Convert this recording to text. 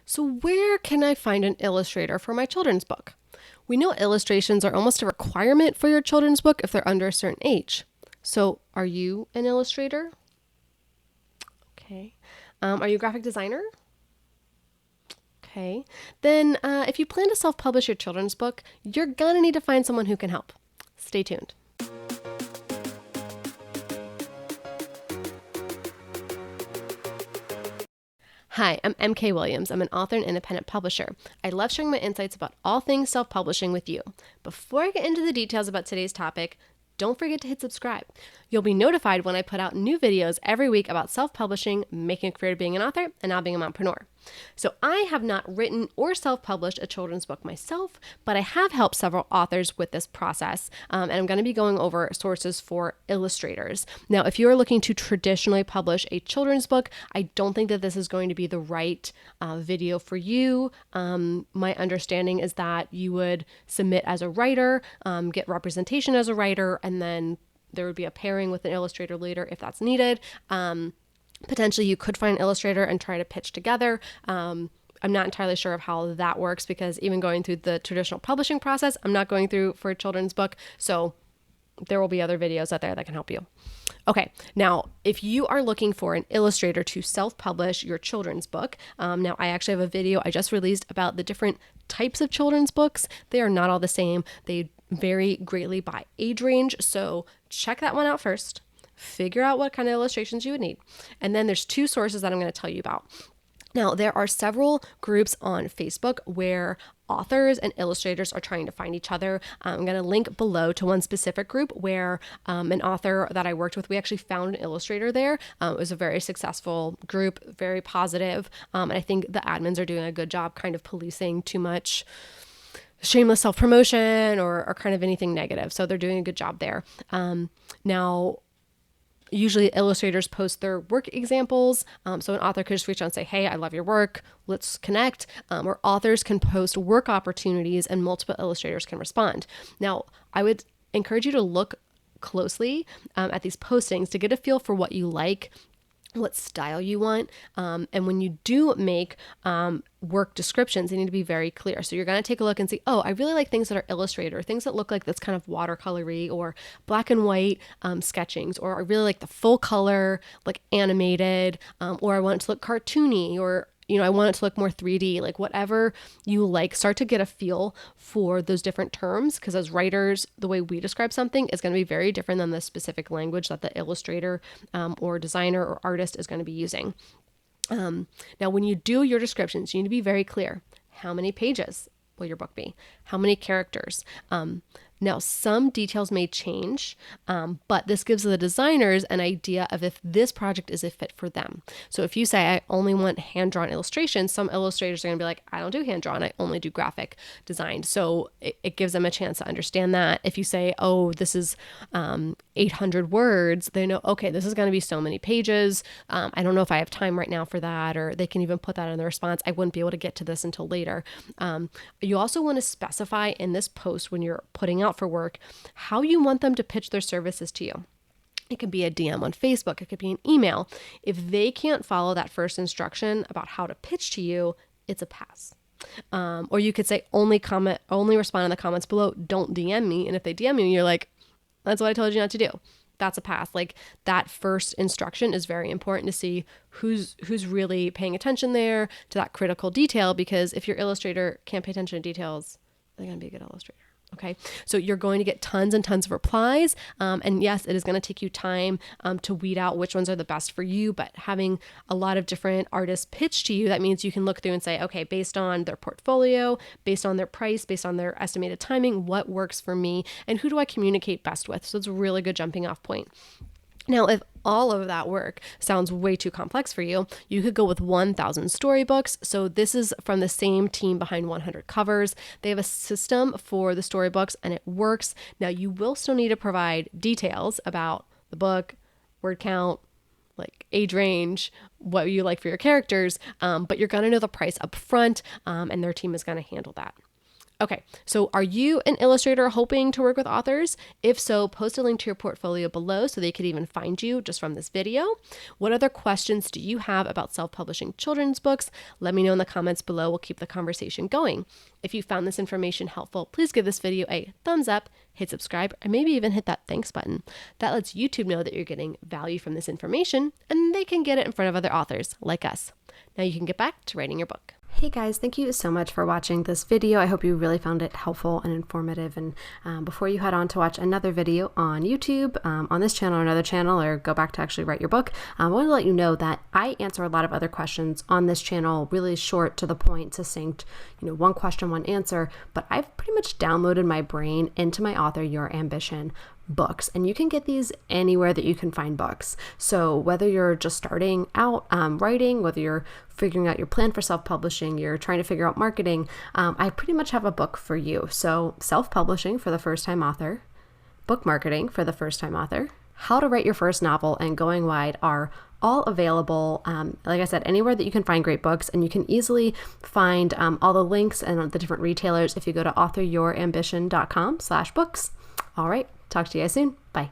So where can I find an illustrator for my children's book? We know illustrations are almost a requirement for your children's book if they're under a certain age. So are you an illustrator? Okay. Are you a graphic designer? Okay. Then if you plan to self-publish your children's book, you're gonna need to find someone who can help. Stay tuned. Hi, I'm MK Williams. I'm an author and independent publisher. I love sharing my insights about all things self-publishing with you. Before I get into the details about today's topic, don't forget to hit subscribe. You'll be notified when I put out new videos every week about self-publishing, making a career being an author, and now being a mompreneur. So I have not written or self-published a children's book myself, but I have helped several authors with this process, and I'm going to be going over sources for illustrators. Now, if you are looking to traditionally publish a children's book, I don't think that this is going to be the right video for you. My understanding is that you would submit as a writer, get representation as a writer, and then there would be a pairing with an illustrator later if that's needed. Potentially you could find an illustrator and try to pitch together. I'm not entirely sure of how that works because even going through the traditional publishing process, I'm not going through for a children's book. So there will be other videos out there that can help you. Okay, now if you are looking for an illustrator to self-publish your children's book, now I actually have a video I just released about the different types of children's books. They are not all the same. They vary greatly by age range. So check that one out first. Figure out what kind of illustrations you would need. And then there's two sources that I'm going to tell you about. Now, there are several groups on Facebook where authors and illustrators are trying to find each other. I'm going to link below to one specific group where an author that I worked with, we actually found an illustrator there. It was a very successful group, very positive. And I think the admins are doing a good job kind of policing too much shameless self-promotion or kind of anything negative. So they're doing a good job there. Now, usually illustrators post their work examples. So an author could just reach out and say, hey, I love your work. Let's connect. Or authors can post work opportunities and multiple illustrators can respond. Now, I would encourage you to look closely at these postings to get a feel for what you like, what style you want. And when you do make work descriptions, they need to be very clear. So you're going to take a look and see, oh, I really like things that are illustrated or things that look like this kind of watercolory or black and white sketchings, or I really like the full color, like animated, or I want it to look cartoony, or I want it to look more 3D, like whatever you like. Start to get a feel for those different terms, because as writers, the way we describe something is going to be very different than the specific language that the illustrator or designer or artist is going to be using. Now, when you do your descriptions, you need to be very clear. How many pages will your book be? How many characters? Now, some details may change, but this gives the designers an idea of if this project is a fit for them. So if you say, I only want hand-drawn illustrations, some illustrators are going to be like, I don't do hand-drawn, I only do graphic design. So it gives them a chance to understand that. If you say, oh, this is 800 words, they know, okay, this is going to be so many pages. I don't know if I have time right now for that, or they can even put that in the response. I wouldn't be able to get to this until later. You also want to specify in this post when you're putting out for work how you want them to pitch their services to you. It could be a DM on Facebook, it could be an email. If they can't follow that first instruction about how to pitch to you, it's a pass. Or you could say only respond in the comments below, don't DM me. And if they DM you, you're like, that's what I told you not to do. That's a pass. Like, that first instruction is very important to see who's really paying attention there to that critical detail, because if your illustrator can't pay attention to details, they're going to be a good illustrator. Okay, so you're going to get tons and tons of replies. And yes, it is going to take you time to weed out which ones are the best for you. But having a lot of different artists pitch to you, that means you can look through and say, okay, based on their portfolio, based on their price, based on their estimated timing, what works for me and who do I communicate best with? So it's a really good jumping off point. Now, if all of that work sounds way too complex for you, you could go with 1,000 storybooks. So this is from the same team behind 100 Covers. They have a system for the storybooks and it works. Now, you will still need to provide details about the book, word count, like age range, what you like for your characters, but you're going to know the price up front, and their team is going to handle that. Okay, so are you an illustrator hoping to work with authors? If so, post a link to your portfolio below so they could even find you just from this video. What other questions do you have about self-publishing children's books? Let me know in the comments below. We'll keep the conversation going. If you found this information helpful, please give this video a thumbs up, hit subscribe, or maybe even hit that thanks button. That lets YouTube know that you're getting value from this information and they can get it in front of other authors like us. Now you can get back to writing your book. Hey guys, thank you so much for watching this video. I hope you really found it helpful and informative. And before you head on to watch another video on YouTube, on this channel or another channel, or go back to actually write your book, I want to let you know that I answer a lot of other questions on this channel, really short, to the point, succinct, one question, one answer. But I've pretty much downloaded my brain into my Author Your Ambition books, and you can get these anywhere that you can find books. So whether you're just starting out writing, whether you're figuring out your plan for self-publishing, you're trying to figure out marketing, I pretty much have a book for you. So self-publishing for the first-time author, book marketing for the first-time author, how to write your first novel, and going wide are all available, like I said, anywhere that you can find great books. And you can easily find all the links and the different retailers if you go to authorYourAmbition.com/books. All right, talk to you guys soon. Bye.